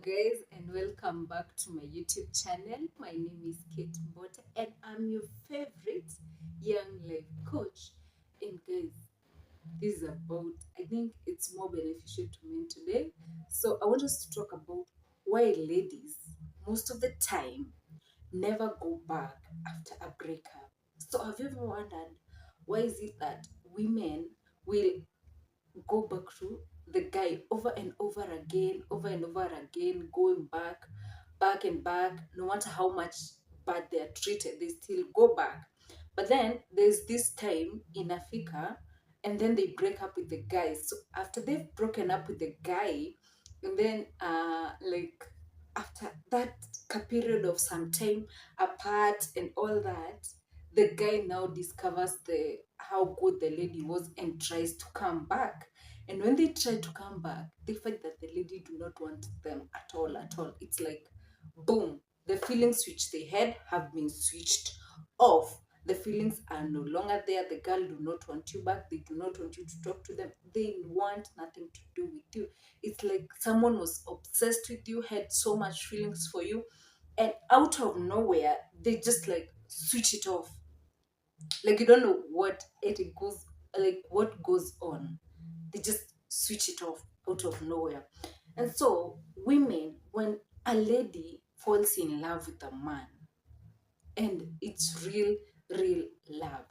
guys, and welcome back to my YouTube channel. My name is Kate Mbota, and I'm your favorite young life coach. And guys, this is about, I think it's more beneficial to men today. So I want us to talk about why ladies, most of the time, never go back after a breakup. So have you ever wondered why is it that women will go back to the guy over and over again, going back and back, no matter how much bad they are treated, they still go back. But then there's this time in Africa, and then they break up with the guy. So after they've broken up with the guy, and then after that period of some time apart and all that, the guy now discovers the how good the lady was and tries to come back. And when they try to come back, they find that the lady do not want them at all, at all. It's like boom, the feelings which they had have been switched off. The feelings are no longer there. The girl do not want you back. They do not want you to talk to them. They want nothing to do with you. It's like someone was obsessed with you, had so much feelings for you, and out of nowhere they just like switch it off. Like you don't know what it goes, like what goes on. They just switch it off out of nowhere. And so women, when a lady falls in love with a man, and it's real love,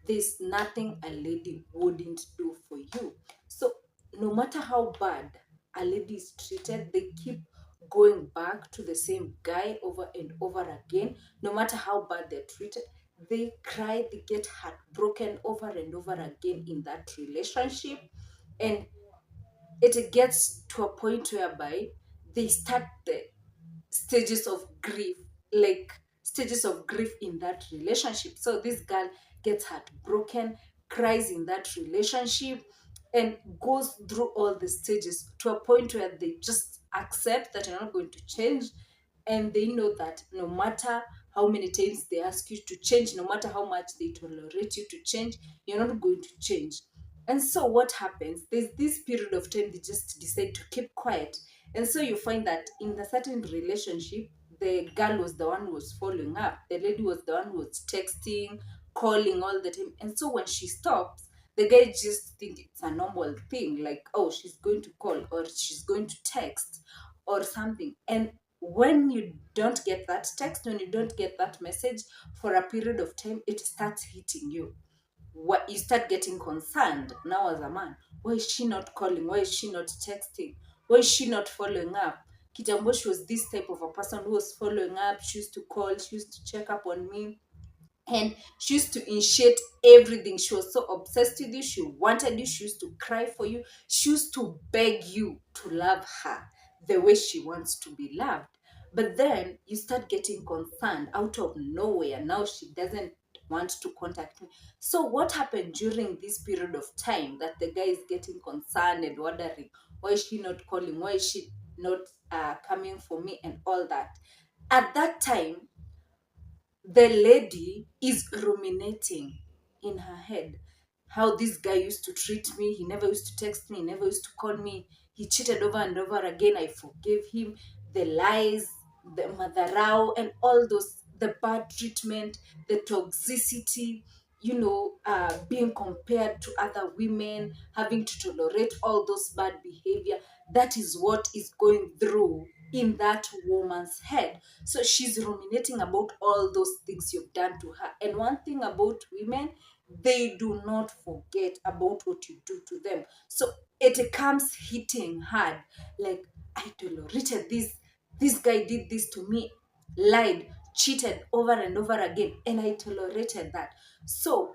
there's nothing a lady wouldn't do for you. So no matter how bad a lady is treated, they keep going back to the same guy over and over again. No matter how bad they're treated, they cry, they get heartbroken over and over again in that relationship. And it gets to a point whereby they start the stages of grief, like stages of grief in that relationship. So this girl gets heartbroken, cries in that relationship, and goes through all the stages to a point where they just accept that you're not going to change. And they know that no matter how many times they ask you to change, no matter how much they tolerate you to change, you're not going to change. And so what happens? There's this period of time they just decide to keep quiet. And so you find that in a certain relationship, the girl was the one who was following up. The lady was the one who was texting, calling all the time. And so when she stops, the guy just think it's a normal thing, like, oh, she's going to call or she's going to text or something. And when you don't get that text, when you don't get that message for a period of time, it starts hitting you. What you start getting concerned now as a man. Why is she not calling? Why is she not texting? Why is she not following up? Kitambo, she was this type of a person who was following up. She used to call, she used to check up on me, and she used to initiate everything. She was so obsessed with you. She wanted you. She used to cry for you. She used to beg you to love her the way she wants to be loved. But then you start getting concerned out of nowhere. Now she doesn't want to contact me. So what happened during this period of time that the guy is getting concerned and wondering, why is she not calling? Why is she not coming for me and all that? At that time, the lady is ruminating in her head how this guy used to treat me. He never used to text me, he never used to call me, he cheated over and over again. I forgave him. The lies, the madharau, and all those, the bad treatment, the toxicity, being compared to other women, having to tolerate all those bad behavior. That is what is going through in that woman's head. So she's ruminating about all those things you've done to her. And one thing about women, they do not forget about what you do to them. So it comes hitting hard. Like, I tolerated this. This guy did this to me, lied, cheated over and over again, and I tolerated that. So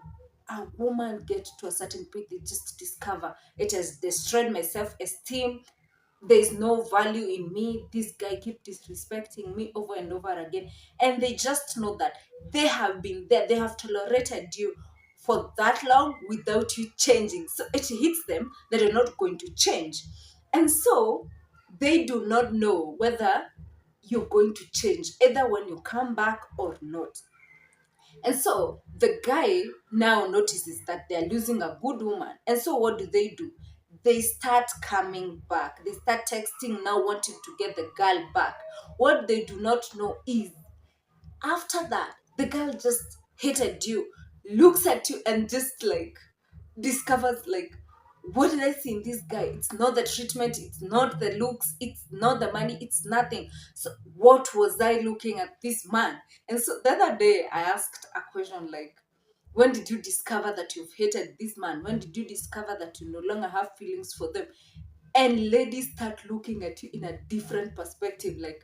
a woman gets to a certain point, they just discover it has destroyed my self-esteem. There's no value in me. This guy keep disrespecting me over and over again. And they just know that they have been there, they have tolerated you for that long without you changing. So it hits them that you're not going to change. And so they do not know whether you're going to change, either when you come back or not. And so the guy now notices that they're losing a good woman. And so what do? they start coming back. They start texting now, wanting to get the girl back. What they do not know is, after that, the girl just hated you, looks at you, and just like discovers, like, what did I see in this guy? It's not the treatment, it's not the looks, it's not the money, it's nothing. So what was I looking at this man? And so the other day I asked a question like, when did you discover that you've hated this man? When did you discover that you no longer have feelings for them? And ladies start looking at you in a different perspective, like,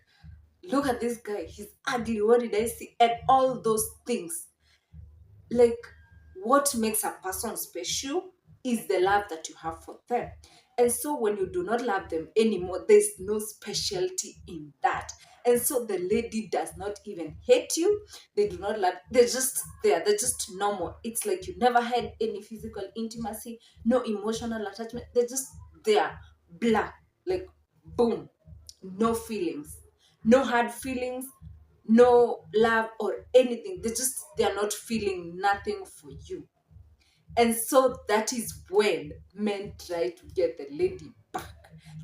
look at this guy, he's ugly, what did I see? And all those things. Like, what makes a person special is the love that you have for them. And so when you do not love them anymore, there's no specialty in that. And so the lady does not even hate you. They do not love, they're just there, they're just normal. It's like you never had any physical intimacy, no emotional attachment, they're just there, blah, like, boom, no feelings, no hard feelings, no love or anything. They're not feeling nothing for you. And so that is when men try to get the lady back.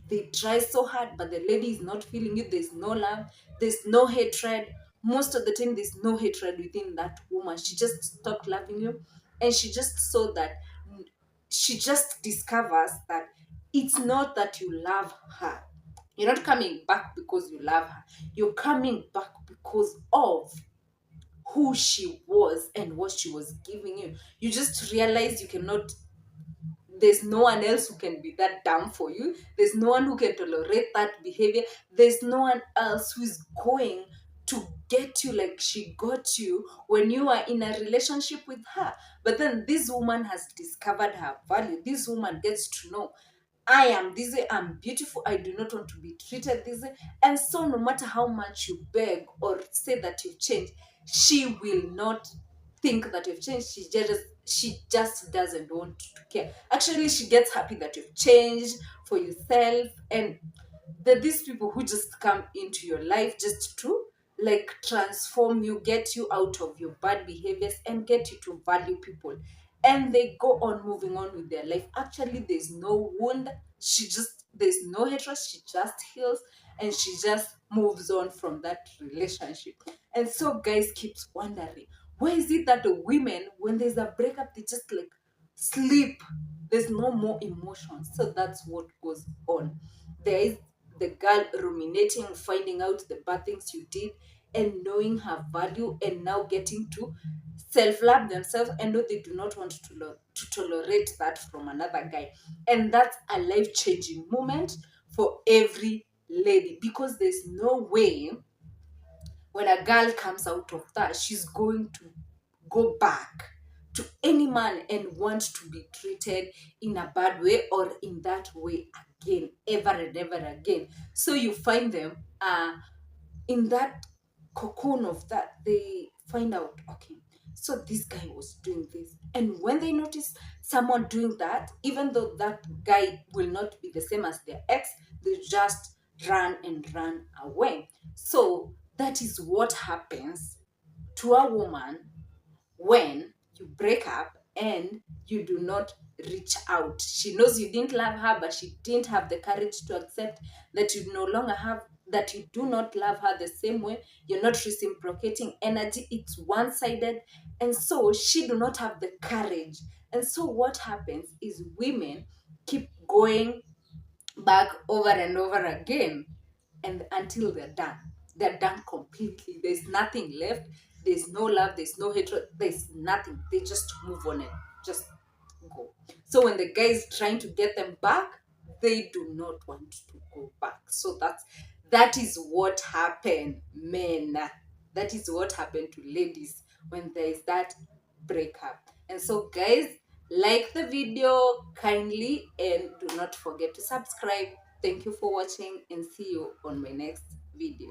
They try so hard, but the lady is not feeling you. There's no love, there's no hatred. Most of the time, there's no hatred within that woman. She just stopped loving you, and she just saw that, she just discovers that it's not that you love her. You're not coming back because you love her. You're coming back because of who she was and what she was giving you. You just realize you cannot, there's no one else who can be that dumb for you. There's no one who can tolerate that behavior. There's no one else who's going to get you like she got you when you are in a relationship with her. But then this woman has discovered her value. This woman gets to know, I am this way, I'm beautiful, I do not want to be treated this way. And so no matter how much you beg or say that you've changed, she will not think that you've changed. She just doesn't want to care. Actually, she gets happy that you've changed for yourself. And these people who just come into your life just to like transform you, get you out of your bad behaviors, and get you to value people. And they go on moving on with their life. Actually, there's no wound. There's no hatred. She just heals, and she just moves on from that relationship. And so guys keeps wondering, why is it that the women, when there's a breakup, they just like sleep? There's no more emotion. So that's what goes on. There is the girl ruminating, finding out the bad things you did, and knowing her value, and now getting to self-love themselves, and know they do not want to tolerate that from another guy. And that's a life-changing moment for every lady, because there's no way when a girl comes out of that, she's going to go back to any man and want to be treated in a bad way or in that way again, ever and ever again. So you find them in that cocoon of that, they find out, okay, so this guy was doing this. And when they notice someone doing that, even though that guy will not be the same as their ex, they just run and run away. So that is what happens to a woman when you break up and you do not reach out. She knows you didn't love her, but she didn't have the courage to accept that you no longer have, that you do not love her the same way. You're not reciprocating energy, it's one-sided. And so she do not have the courage. And so what happens is women keep going back over and over again, and until they're done completely. There's nothing left. There's no love, there's no hatred, there's nothing. They just move on and just go. So when the guy is trying to get them back, they do not want to go back. So that is what happened, men. That is what happened to ladies when there is that breakup. And so guys, like the video kindly, and do not forget to subscribe. Thank you for watching, and see you on my next video.